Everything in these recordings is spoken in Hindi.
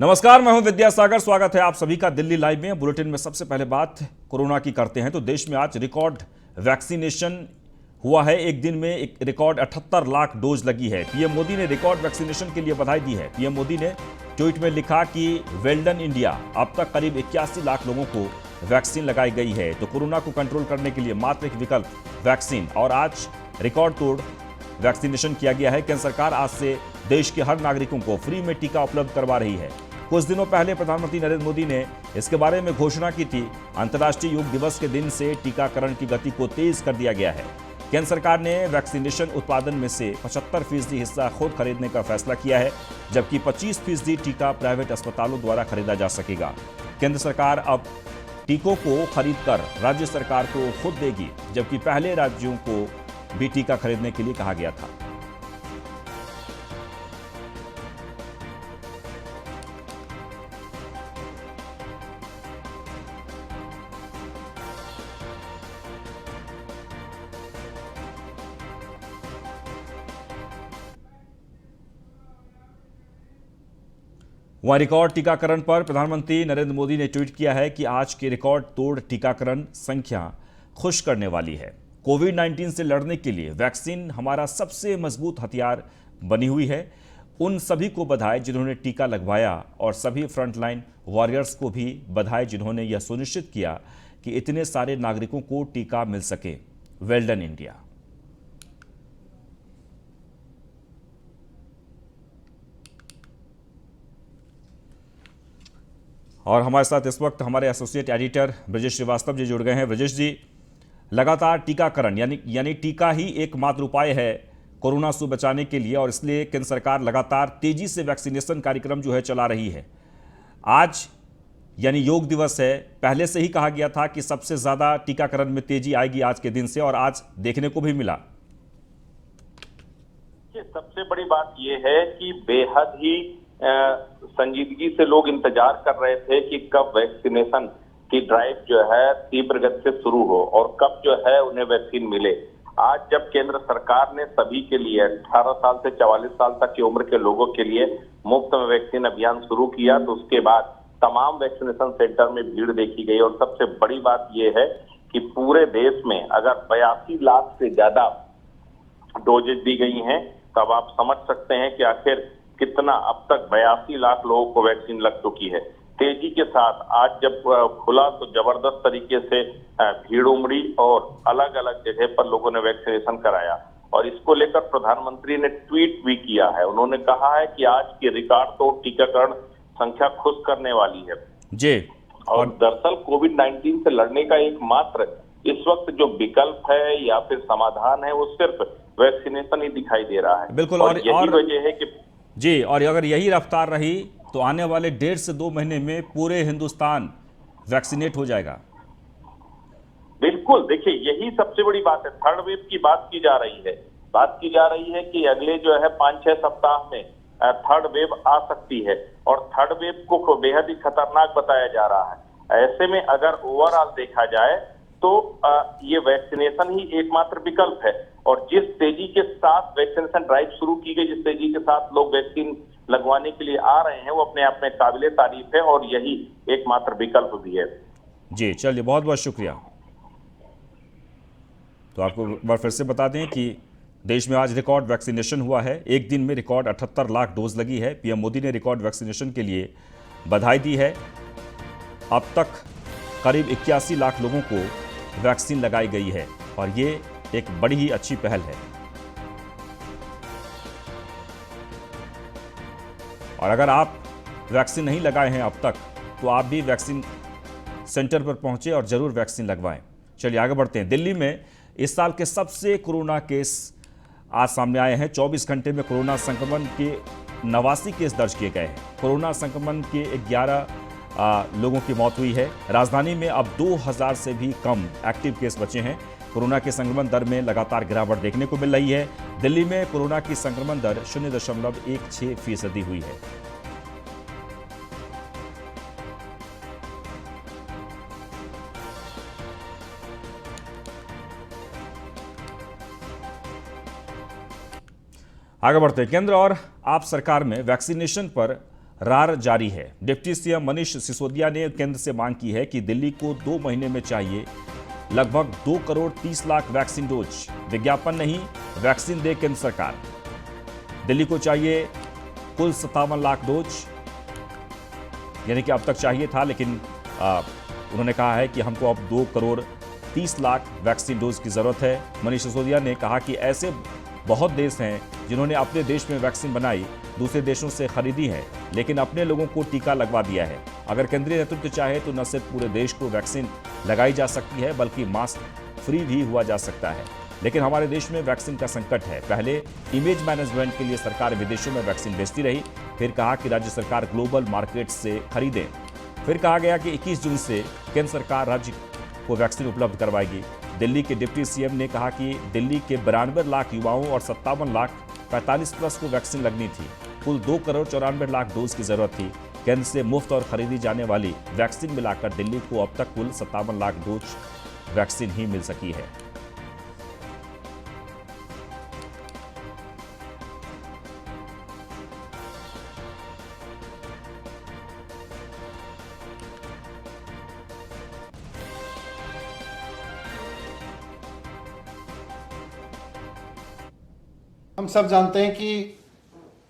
नमस्कार, मैं हूं विद्यासागर। स्वागत है आप सभी का दिल्ली लाइव में। बुलेटिन में सबसे पहले बात कोरोना की करते हैं तो देश में आज रिकॉर्ड वैक्सीनेशन हुआ है। एक दिन में एक रिकॉर्ड 78 लाख डोज लगी है। पीएम मोदी ने रिकॉर्ड वैक्सीनेशन के लिए बधाई दी है। पीएम मोदी ने ट्वीट में लिखा कि वेल डन इंडिया। अब तक करीब 81 लाख लोगों को वैक्सीन लगाई गई है। तो कोरोना को कंट्रोल करने के लिए मात्र एक विकल्प वैक्सीन, और आज रिकॉर्ड तोड़ वैक्सीनेशन किया गया है। केंद्र सरकार आज से देश के हर नागरिकों को फ्री में टीका उपलब्ध करवा रही है। कुछ दिनों पहले प्रधानमंत्री नरेंद्र मोदी ने इसके बारे में घोषणा की थी। अंतर्राष्ट्रीय योग दिवस के दिन से टीकाकरण की गति को तेज कर दिया गया है। केंद्र सरकार ने वैक्सीनेशन उत्पादन में से 75% हिस्सा खुद खरीदने का फैसला किया है, जबकि 25% टीका प्राइवेट अस्पतालों द्वारा खरीदा जा सकेगा। केंद्र सरकार अब टीकों को खरीदकर राज्य सरकार को खुद देगी, जबकि पहले राज्यों को भी टीका खरीदने के लिए कहा गया था। वहां रिकॉर्ड टीकाकरण पर प्रधानमंत्री नरेंद्र मोदी ने ट्वीट किया है कि आज के रिकॉर्ड तोड़ टीकाकरण संख्या खुश करने वाली है। कोविड-19 से लड़ने के लिए वैक्सीन हमारा सबसे मजबूत हथियार बनी हुई है। उन सभी को बधाई जिन्होंने टीका लगवाया, और सभी फ्रंटलाइन वॉरियर्स को भी बधाई जिन्होंने यह सुनिश्चित किया कि इतने सारे नागरिकों को टीका मिल सके। Well done India. और हमारे साथ इस वक्त हमारे एसोसिएट एडिटर ब्रजेश श्रीवास्तव जी जुड़ गए हैं। ब्रजेश जी, लगातार टीकाकरण यानी टीका ही एकमात्र उपाय है कोरोना से बचाने के लिए, और इसलिए केंद्र सरकार लगातार तेजी से वैक्सीनेशन कार्यक्रम जो है चला रही है। आज यानी योग दिवस है। पहले से ही कहा गया था कि सबसे ज्यादा टीकाकरण में तेजी आएगी आज के दिन से, और आज देखने को भी मिला। सबसे बड़ी बात यह है कि बेहद ही संजीदगी से लोग इंतजार कर रहे थे कि कब वैक्सीनेशन की ड्राइव जो है तीव्र गति से शुरू हो और कब जो है उन्हें वैक्सीन मिले। आज जब केंद्र सरकार ने सभी के लिए 18 साल से 44 साल तक की उम्र के लोगों के लिए मुफ्त में वैक्सीन अभियान शुरू किया, तो उसके बाद तमाम वैक्सीनेशन सेंटर में भीड़ देखी गई। और सबसे बड़ी बात यह है कि पूरे देश में अगर 82 लाख से ज्यादा डोजेज दी गई हैं, तब आप समझ सकते हैं कि आखिर कितना अब तक 82 लाख लोगों को वैक्सीन लग चुकी है। तेजी के साथ आज जब खुला तो जबरदस्त तरीके से भीड़ उमड़ी और अलग अलग जगह पर लोगों ने वैक्सीनेशन कराया। और इसको लेकर प्रधानमंत्री ने ट्वीट भी किया है। उन्होंने कहा है कि आज की रिकॉर्ड तो टीकाकरण संख्या खुश करने वाली है जी। और दरअसल कोविड-19 से लड़ने का एकमात्र इस वक्त जो विकल्प है या फिर समाधान है, वो सिर्फ वैक्सीनेशन ही दिखाई दे रहा है। बिल्कुल। और यही वजह है कि जी, और अगर यही रफ्तार रही तो आने वाले 1.5 से 2 महीने में पूरे हिंदुस्तान वैक्सीनेट हो जाएगा। बिल्कुल, देखिए यही सबसे बड़ी बात है। थर्ड वेव की बात की जा रही है। बात की जा रही है कि अगले जो है 5-6 सप्ताह में थर्ड वेव आ सकती है, और थर्ड वेव को बेहद ही खतरनाक बताया जा रहा है। ऐसे में अगर ओवरऑल देखा जाए तो ये वैक्सीनेशन ही एकमात्र विकल्प है। और जिस तेजी के साथ वैक्सीनेशन ड्राइव शुरू की गई, जिस तेजी के साथ लोग वैक्सीन लगवाने के लिए आ रहे हैं, वो अपने आप में काबिले तारीफ है और यही एकमात्र विकल्प भी है। जी, चलिए, बहुत बहुत शुक्रिया। तो आपको एक बार फिर से बता दें कि देश में आज रिकॉर्ड वैक्सीनेशन हुआ है। एक दिन में रिकॉर्ड 78 लाख डोज लगी है। पीएम मोदी ने रिकॉर्ड वैक्सीनेशन के लिए बधाई दी है। अब तक करीब 81 लाख लोगों को वैक्सीन लगाई गई है, और ये एक बड़ी ही अच्छी पहल है। और अगर आप वैक्सीन नहीं लगाए हैं अब तक, तो आप भी वैक्सीन सेंटर पर पहुंचे और जरूर वैक्सीन लगवाएं। चलिए आगे बढ़ते हैं। दिल्ली में इस साल के सबसे कोरोना केस आज सामने आए हैं। 24 घंटे में कोरोना संक्रमण के 89 केस दर्ज किए गए हैं। कोरोना संक्रमण के 11 लोगों की मौत हुई है। राजधानी में अब 2000 से भी कम एक्टिव केस बचे हैं। कोरोना के संक्रमण दर में लगातार गिरावट देखने को मिल रही है। दिल्ली में कोरोना की संक्रमण दर 0.16% हुई है। आगे बढ़ते हैं। केंद्र और आप सरकार में वैक्सीनेशन पर रार जारी है। डिप्टी सीएम मनीष सिसोदिया ने केंद्र से मांग की है कि दिल्ली को 2 महीने में चाहिए लगभग 2 करोड़ 30 लाख वैक्सीन डोज। विज्ञापन नहीं, वैक्सीन दे केंद्र सरकार। दिल्ली को चाहिए कुल 57 लाख डोज, यानी कि अब तक चाहिए था, लेकिन उन्होंने कहा है कि हमको अब 2 करोड़ 30 लाख वैक्सीन डोज की जरूरत है। मनीष सिसोदिया ने कहा कि ऐसे बहुत देश हैं जिन्होंने अपने देश में वैक्सीन बनाई, दूसरे देशों से खरीदी है, लेकिन अपने लोगों को टीका लगवा दिया है। अगर केंद्रीय नेतृत्व चाहे तो न सिर्फ पूरे देश को वैक्सीन लगाई जा सकती है, बल्कि मास्क फ्री भी हुआ जा सकता है। लेकिन हमारे देश में वैक्सीन का संकट है। पहले इमेज मैनेजमेंट के लिए सरकार विदेशों में वैक्सीन भेजती रही, फिर कहा कि राज्य सरकार ग्लोबल मार्केट से खरीदे, फिर कहा गया कि 21 जून से केंद्र सरकार राज्य को वैक्सीन उपलब्ध करवाएगी। दिल्ली के डिप्टी सीएम ने कहा कि दिल्ली के 92 लाख युवाओं और 57 लाख 45 प्लस को वैक्सीन लगनी थी। कुल 2 करोड़ 94 लाख डोज की जरूरत थी। केंद्र से मुफ्त और खरीदी जाने वाली वैक्सीन मिलाकर दिल्ली को अब तक कुल 57 लाख डोज वैक्सीन ही मिल सकी है। हम सब जानते हैं कि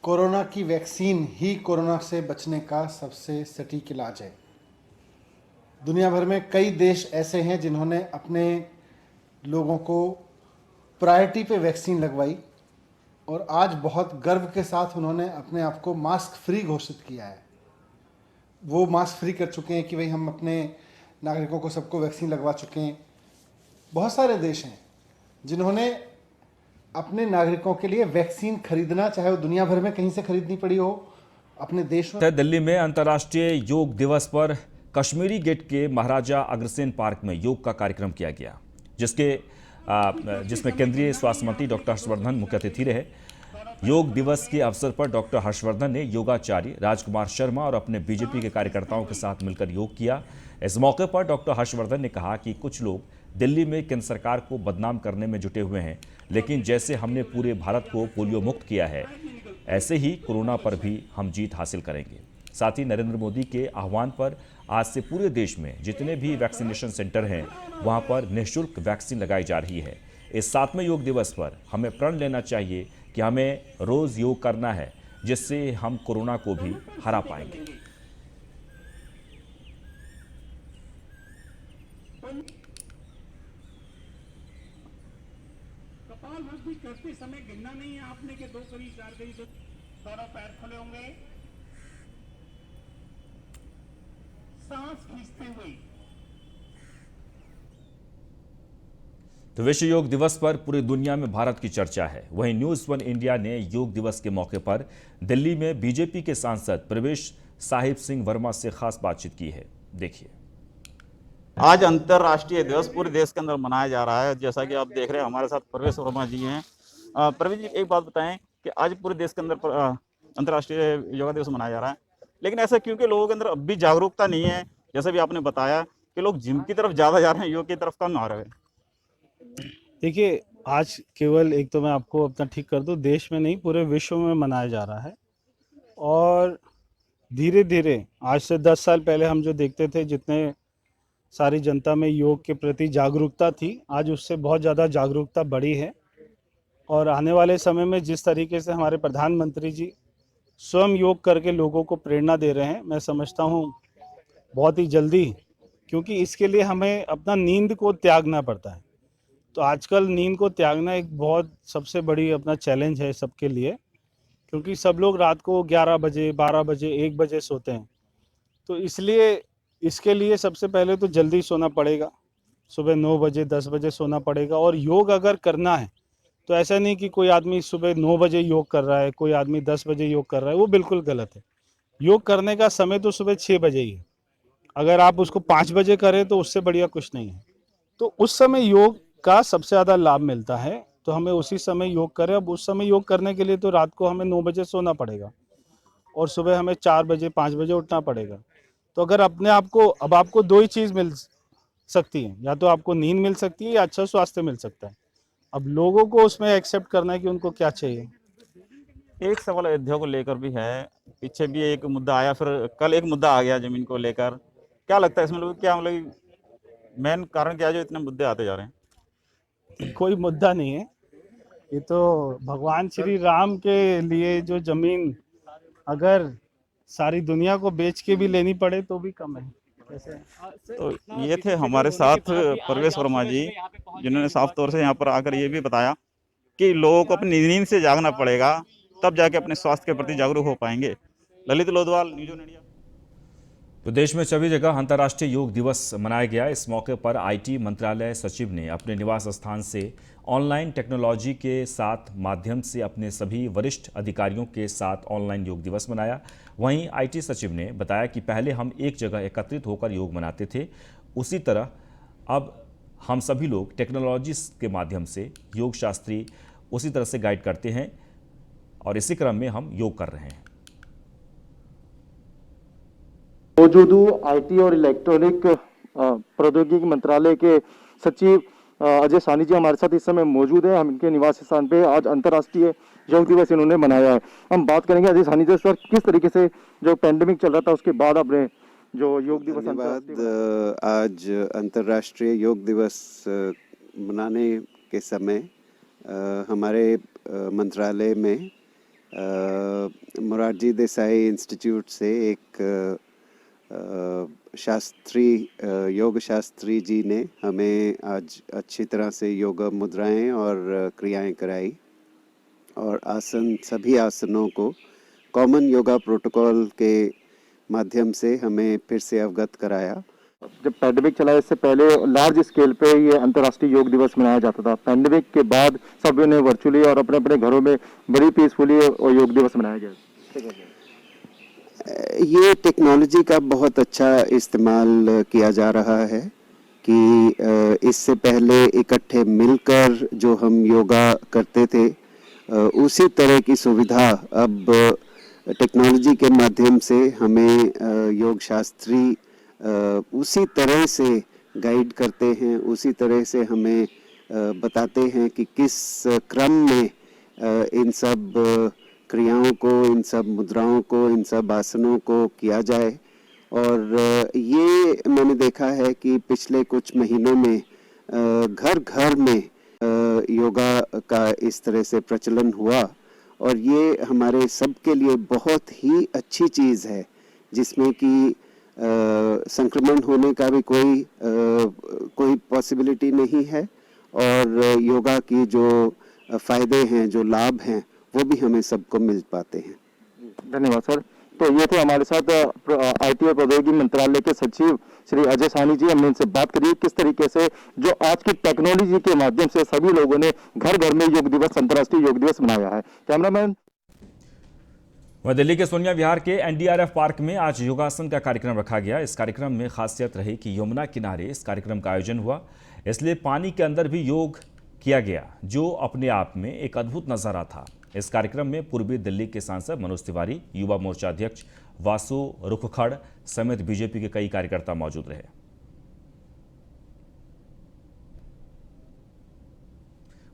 कोरोना की वैक्सीन ही कोरोना से बचने का सबसे सटीक इलाज है। दुनिया भर में कई देश ऐसे हैं जिन्होंने अपने लोगों को प्रायोरिटी पे वैक्सीन लगवाई और आज बहुत गर्व के साथ उन्होंने अपने आप को मास्क फ्री घोषित किया है। वो मास्क फ्री कर चुके हैं कि भाई हम अपने नागरिकों को सबको वैक्सीन लगवा चुके हैं। बहुत सारे देश हैं जिन्होंने अपने नागरिकों के लिए वैक्सीन खरीदना, चाहे वो दुनिया भर में कहीं से खरीदनी पड़ी हो, अपने देश में। दिल्ली में अंतर्राष्ट्रीय योग दिवस पर कश्मीरी गेट के महाराजा अग्रसेन पार्क में योग का कार्यक्रम किया गया, जिसमें केंद्रीय स्वास्थ्य मंत्री डॉक्टर हर्षवर्धन मुख्य अतिथि रहे। योग दिवस के अवसर पर डॉक्टर हर्षवर्धन ने योगाचार्य राजकुमार शर्मा और अपने बीजेपी के कार्यकर्ताओं के साथ मिलकर योग किया। इस मौके पर डॉक्टर हर्षवर्धन ने कहा कि कुछ लोग दिल्ली में केंद्र सरकार को बदनाम करने में जुटे हुए हैं, लेकिन जैसे हमने पूरे भारत को पोलियो मुक्त किया है, ऐसे ही कोरोना पर भी हम जीत हासिल करेंगे। साथ ही नरेंद्र मोदी के आह्वान पर आज से पूरे देश में जितने भी वैक्सीनेशन सेंटर हैं, वहां पर निःशुल्क वैक्सीन लगाई जा रही है। इस 7वें योग दिवस पर हमें प्रण लेना चाहिए कि हमें रोज योग करना है, जिससे हम कोरोना को भी हरा पाएंगे। कपालभाति करते समय गिनना नहीं है आपने कि 2 करी 4 करी, दोनों पैर खुले होंगे, सांस खींचते हुए। तो विश्व योग दिवस पर पूरी दुनिया में भारत की चर्चा है। वहीं न्यूज 1 इंडिया ने योग दिवस के मौके पर दिल्ली में बीजेपी के सांसद प्रवेश साहिब सिंह वर्मा से खास बातचीत की है। देखिए। आज अंतर्राष्ट्रीय दिवस पूरे देश के अंदर मनाया जा रहा है। जैसा कि आप देख रहे हैं, हमारे साथ प्रवेश वर्मा जी हैं। प्रवेश जी, एक बात बताएं कि आज पूरे देश के अंदर अंतर्राष्ट्रीय योगा दिवस मनाया जा रहा है, लेकिन ऐसा क्योंकि लोगों के अंदर अब भी जागरूकता नहीं है। जैसा भी आपने बताया कि लोग जिम की तरफ ज़्यादा जा रहे हैं, योग की तरफ कम आ रहे हैं। देखिए, आज केवल एक तो मैं आपको अपना ठीक कर दूं, देश में नहीं पूरे विश्व में मनाया जा रहा है। और धीरे धीरे आज से 10 साल पहले हम जो देखते थे, जितने सारी जनता में योग के प्रति जागरूकता थी, आज उससे बहुत ज़्यादा जागरूकता बढ़ी है। और आने वाले समय में जिस तरीके से हमारे प्रधानमंत्री जी स्वयं योग करके लोगों को प्रेरणा दे रहे हैं, मैं समझता हूँ बहुत ही जल्दी, क्योंकि इसके लिए हमें अपना नींद को त्यागना पड़ता है। तो आजकल नींद को त्यागना एक बहुत सबसे बड़ी अपना चैलेंज है सबके लिए, क्योंकि सब लोग रात को 11 बजे 12 बजे 1 बजे सोते हैं। तो इसलिए इसके लिए सबसे पहले तो जल्दी सोना पड़ेगा, सुबह 9 बजे 10 बजे सोना पड़ेगा। और योग अगर करना है तो ऐसा नहीं कि कोई आदमी सुबह 9 बजे योग कर रहा है, कोई आदमी 10 बजे योग कर रहा है, वो बिल्कुल गलत है। योग करने का समय तो सुबह 6 बजे ही है। अगर आप उसको 5 बजे करें तो उससे बढ़िया कुछ नहीं है। तो उस समय योग का सबसे ज़्यादा लाभ मिलता है, तो हमें उसी समय योग करें। अब उस समय योग करने के लिए तो रात को हमें 9 बजे सोना पड़ेगा और सुबह हमें 4 बजे 5 बजे उठना पड़ेगा। तो अगर अपने आप को, अब आपको 2 ही चीज़ मिल सकती है, या तो आपको नींद मिल सकती है या अच्छा स्वास्थ्य मिल सकता है। अब लोगों को उसमें एक्सेप्ट करना है कि उनको क्या चाहिए। एक सवाल अयोध्या को लेकर भी है, पीछे भी एक मुद्दा आया, फिर कल एक मुद्दा आ गया जमीन को लेकर। क्या लगता है इसमें लोग क्या मतलब मेन कारण क्या है जो इतने मुद्दे आते जा रहे हैं? कोई मुद्दा नहीं है, ये तो भगवान श्री राम के लिए जो जमीन अगर सारी दुनिया को बेच के भी लेनी पड़े तो भी कम है। तो ये थे हमारे साथ परवेश वर्मा जी, जिन्होंने साफ तौर से यहाँ पर आकर ये भी बताया कि लोगों को अपनी नींद से जागना पड़ेगा, तब जाके अपने स्वास्थ्य के प्रति जागरूक हो पाएंगे। Lalit Lodhwal, news on India. तो देश में सभी जगह अंतर्राष्ट्रीय योग दिवस मनाया गया। इस मौके पर आईटी मंत्रालय सचिव ने अपने निवास स्थान से ऑनलाइन टेक्नोलॉजी के साथ माध्यम से अपने सभी वरिष्ठ अधिकारियों के साथ ऑनलाइन योग दिवस मनाया। वहीं आईटी सचिव ने बताया कि पहले हम एक जगह एकत्रित होकर योग मनाते थे, उसी तरह अब हम सभी लोग टेक्नोलॉजी के माध्यम से योग शास्त्री उसी तरह से गाइड करते हैं और इसी क्रम में हम योग कर रहे हैं। मौजूद आईटी और इलेक्ट्रॉनिक प्रौद्योगिकी मंत्रालय के सचिव अजय सानी जी हमारे साथ इस समय मौजूद है। हम इनके निवास स्थान पे आज अंतर्राष्ट्रीय योग दिवस इन्होंने मनाया है। हम बात करेंगे अजय सानी जी, इस वक्त किस तरीके से जो पैंडेमिक चल रहा था उसके बाद आपने जो योग दिवस आज अंतर्राष्ट्रीय योग दिवस मनाने के समय हमारे मंत्रालय में मोरारजी देसाई इंस्टीट्यूट से एक योग शास्त्री जी ने हमें आज अच्छी तरह से योगा मुद्राएं और क्रियाएं कराई और सभी आसनों को कॉमन योगा प्रोटोकॉल के माध्यम से हमें फिर से अवगत कराया। जब पैंडेमिक चला इससे पहले लार्ज स्केल पे ये अंतर्राष्ट्रीय योग दिवस मनाया जाता था। पैंडेमिक के बाद सभी ने वर्चुअली और अपने अपने घरों में बड़ी पीसफुली योग दिवस मनाया गया। ये टेक्नोलॉजी का बहुत अच्छा इस्तेमाल किया जा रहा है कि इससे पहले इकट्ठे मिलकर जो हम योगा करते थे उसी तरह की सुविधा अब टेक्नोलॉजी के माध्यम से हमें योग शास्त्री उसी तरह से गाइड करते हैं, उसी तरह से हमें बताते हैं कि किस क्रम में इन सब क्रियाओं को, इन सब मुद्राओं को, इन सब आसनों को किया जाए। और ये मैंने देखा है कि पिछले कुछ महीनों में घर घर में योगा का इस तरह से प्रचलन हुआ और ये हमारे सबके लिए बहुत ही अच्छी चीज़ है, जिसमें कि संक्रमण होने का भी कोई पॉसिबिलिटी नहीं है और योगा की जो फायदे हैं, जो लाभ हैं, वो भी हमें सबको मिल पाते हैं। धन्यवाद सर। तो ये थे हमारे साथ आईटी और प्रौद्योगिकी मंत्रालय के सचिव श्री अजय सानी जी। हमने इनसे बात करी किस तरीके से जो आज की टेक्नोलॉजी के माध्यम से सभी लोगों ने घर घर में योग दिवस, अंतर्राष्ट्रीय योग दिवस मनाया है। कैमरामैन। वह दिल्ली के सोनिया विहार के एनडीआरएफ पार्क में आज योगासन का कार्यक्रम रखा गया। इस कार्यक्रम में खासियत रही कि यमुना किनारे इस कार्यक्रम का आयोजन हुआ, इसलिए पानी के अंदर भी योग किया गया, जो अपने आप में एक अद्भुत नजारा था। इस कार्यक्रम में पूर्वी दिल्ली के सांसद मनोज तिवारी, युवा मोर्चा अध्यक्ष वासु रुखखड़ समेत बीजेपी के कई कार्यकर्ता मौजूद रहे।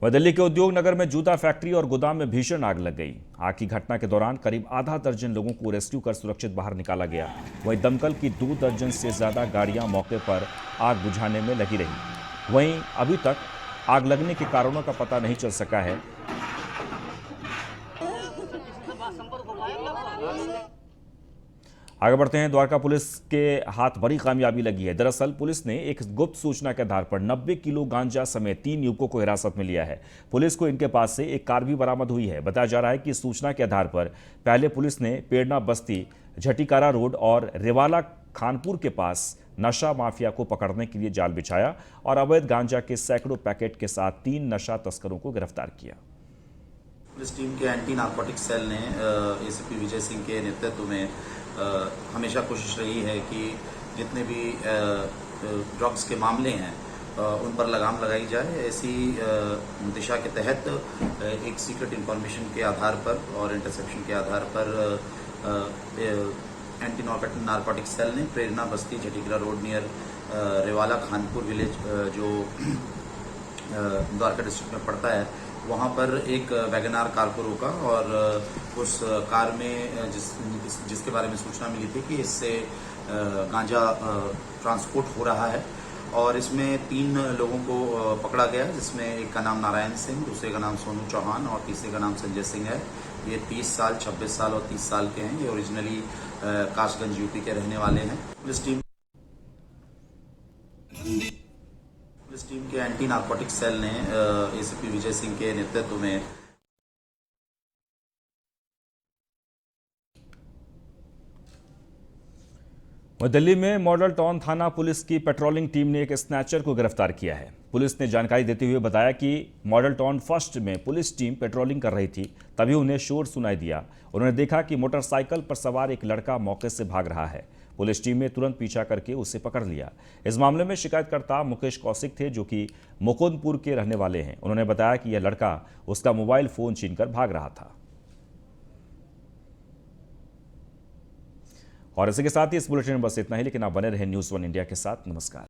वह दिल्ली के उद्योग नगर में जूता फैक्ट्री और गोदाम में भीषण आग लग गई। आग की घटना के दौरान करीब आधा दर्जन लोगों को रेस्क्यू कर सुरक्षित बाहर निकाला गया। वहीं दमकल की 2 दर्जन से ज्यादा गाड़ियां मौके पर आग बुझाने में लगी रही। वहीं अभी तक आग लगने के कारणों का पता नहीं चल सका है। आगे बढ़ते हैं। द्वारका पुलिस के हाथ बड़ी कामयाबी लगी है। दरअसल पुलिस ने एक गुप्त सूचना के आधार पर 90 किलो गांजा समेत 3 युवकों को हिरासत में लिया है। पुलिस को इनके पास से एक कार भी बरामद हुई है। बताया जा रहा है कि सूचना के आधार पर पहले पुलिस ने पेड़ना बस्ती, झटीकारा रोड और रेवाला खानपुर के पास नशा माफिया को पकड़ने के लिए जाल बिछाया और अवैध गांजा के सैकड़ों पैकेट के साथ 3 नशा तस्करों को गिरफ्तार किया। पुलिस टीम के एंटी नार्कोटिक्स सेल ने एसीपी विजय सिंह के नेतृत्व में हमेशा कोशिश रही है कि जितने भी ड्रग्स के मामले हैं उन पर लगाम लगाई जाए। ऐसी दिशा के तहत एक सीक्रेट इंफॉर्मेशन के आधार पर और इंटरसेप्शन के आधार पर एंटी नार्कोटिक्स सेल ने Prerna Basti, Jhatikara road near Rewala Khanpur village जो द्वारका डिस्ट्रिक्ट में पड़ता है, वहाँ पर एक वैगनार कार को रोका और उस कार में जिसके बारे में सूचना मिली थी कि इससे गांजा ट्रांसपोर्ट हो रहा है और इसमें 3 लोगों को पकड़ा गया, जिसमें एक का नाम नारायण सिंह, दूसरे का नाम सोनू चौहान और तीसरे का नाम संजय सिंह है। ये 30 साल, 26 साल और 30 साल के हैं। ये ओरिजिनली कासगंज यूपी के रहने वाले हैं। पुलिस टीम के एंटी नारकोटिक्स सेल ने एसीपी विजय सिंह के नेतृत्व में दिल्ली में मॉडल टाउन थाना पुलिस की पेट्रोलिंग टीम ने एक स्नैचर को गिरफ्तार किया है। पुलिस ने जानकारी देते हुए बताया कि मॉडल टाउन फर्स्ट में पुलिस टीम पेट्रोलिंग कर रही थी, तभी उन्हें शोर सुनाई दिया। उन्होंने देखा कि मोटरसाइकिल पर सवार एक लड़का मौके से भाग रहा है। पुलिस टीम ने तुरंत पीछा करके उसे पकड़ लिया। इस मामले में शिकायतकर्ता मुकेश कौशिक थे, जो कि मुकुंदपुर के रहने वाले हैं। उन्होंने बताया कि यह लड़का उसका मोबाइल फोन छीनकर भाग रहा था। और इसी के साथ ही इस बुलेटिन में बस इतना ही, लेकिन आप बने रहें न्यूज़ 1 इंडिया के साथ। नमस्कार।